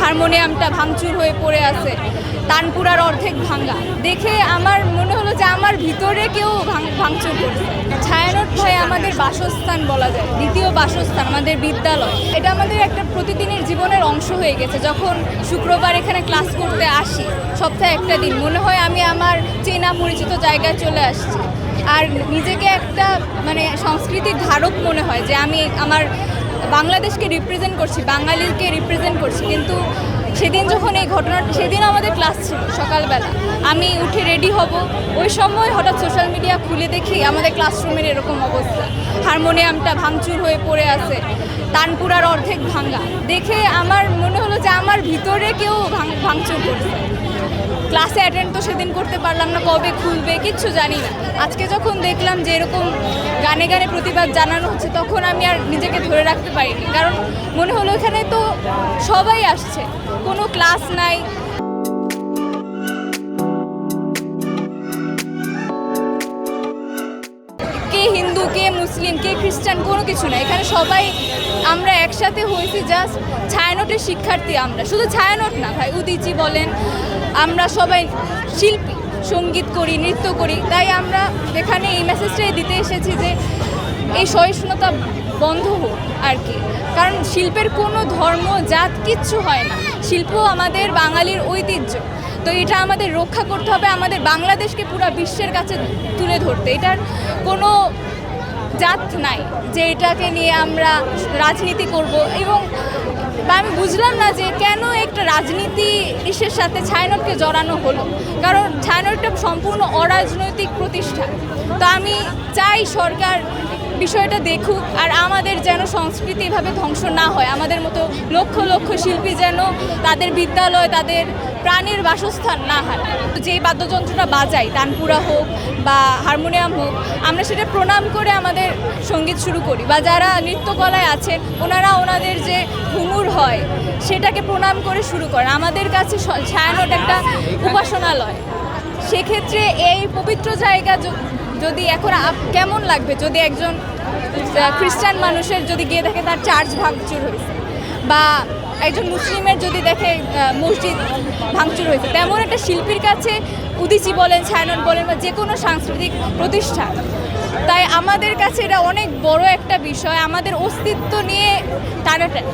হারমোনিয়ামটা ভাঙচুর হয়ে পড়ে আছে, তানপুরার অর্ধেক ভাঙা দেখে আমার মনে হলো যে আমার ভিতরে কেউ ভাঙচুর করছে। ছায়ানট ভাই আমাদের বাসস্থান বলা যায়, দ্বিতীয় বাসস্থান, আমাদের বিদ্যালয়। এটা আমাদের একটা প্রতিদিনের জীবনের অংশ হয়ে গেছে। যখন শুক্রবার এখানে ক্লাস করতে আসি, সপ্তাহে একটা দিন মনে হয় আমি আমার চেনা পরিচিত জায়গায় চলে আসছি, আর নিজেকে একটা সংস্কৃতির ধারক মনে হয় যে আমি আমার বাংলাদেশকে রিপ্রেজেন্ট করছি, বাঙালিকে রিপ্রেজেন্ট করছি। কিন্তু সেদিন যখন এই ঘটনাটা, সেদিন আমাদের ক্লাস ছিল সকালবেলা, আমি উঠে রেডি হব, ওই সময় হঠাৎ সোশ্যাল মিডিয়া খুলে দেখি আমাদের ক্লাসরুমের এরকম অবস্থা, হারমোনিয়ামটা ভাঙচুর হয়ে পড়ে আছে, তানপুরার অর্ধেক ভাঙা দেখে আমার মনে হলো যে আমার ভিতরে কেউ ভাঙচুর করছে। ক্লাসে অ্যাটেন্ড তো সেদিন করতে পারলাম না, কবে খুলবে কিচ্ছু জানি না। আজকে যখন দেখলাম যে এরকম গানে গানে প্রতিবাদ জানানো হচ্ছে, তখন আমি আর নিজেকে ধরে রাখতে পারিনি, কারণ মনে হলো এখানে তো সবাই আসছে, কোনো ক্লাস নাই। কে হিন্দু, কে মুসলিম, কে খ্রিস্টান, কোনো কিছু না। এখানে সবাই আমরা একসাথে হয়েছি জাস্ট ছায়ানটের শিক্ষার্থী। আমরা শুধু ছায়ানট না ভাই, উদীচী বলেন, আমরা সবাই শিল্পী, সঙ্গীত করি, নৃত্য করি। তাই আমরা এখানে এই মেসেজটাই দিতে এসেছি যে এই সহিষ্ণুতা বন্ধ হোক আর কি। কারণ শিল্পের কোনো ধর্ম, জাত কিচ্ছু হয় না। শিল্প আমাদের বাঙালির ঐতিহ্য, তো এটা আমাদের রক্ষা করতে হবে, আমাদের বাংলাদেশকে পুরো বিশ্বের কাছে তুলে ধরতে। এটার কোনো জাত নাই যে এটাকে নিয়ে আমরা রাজনীতি করব। এবং আমি বুঝলাম না যে কেন একটা রাজনীতি ইসের সাথে ছায়ানটকে জড়ানো হলো, কারণ ছায়ানটটা সম্পূর্ণ অরাজনৈতিক প্রতিষ্ঠান। তো আমি চাই সরকার বিষয়টা দেখুক, আর আমাদের যেন সংস্কৃতি এভাবে ধ্বংস না হয়। আমাদের মতো লক্ষ লক্ষ শিল্পী যেন তাদের বিদ্যালয়, তাদের প্রাণের বাসস্থান না হারায়। যে বাদ্যযন্ত্রটা বাজাই, তানপুরা হোক বা হারমোনিয়াম হোক, আমরা সেটা প্রণাম করে আমাদের সঙ্গীত শুরু করি। বা যারা নৃত্যকলায় আছেন, ওনারা ওনাদের যে ঘুঙুর হয় সেটাকে প্রণাম করে শুরু করে। আমাদের কাছে ছায়ানট একটা উপাসনালয়। সেক্ষেত্রে এই পবিত্র জায়গা যদি এখন কেমন লাগবে যদি একজন খ্রিস্টান মানুষের যদি গিয়ে দেখে তার চার্চ ভাঙচুর হয়েছে, বা একজন মুসলিমের যদি দেখে মসজিদ ভাঙচুর হয়েছে, তেমন একটা শিল্পীর কাছে উদীচী বলেন, ছায়ানট বলেন, বা যে কোনো সাংস্কৃতিক প্রতিষ্ঠান। তাই আমাদের কাছে এটা অনেক বড় একটা বিষয়, আমাদের অস্তিত্ব নিয়ে টানাটানি।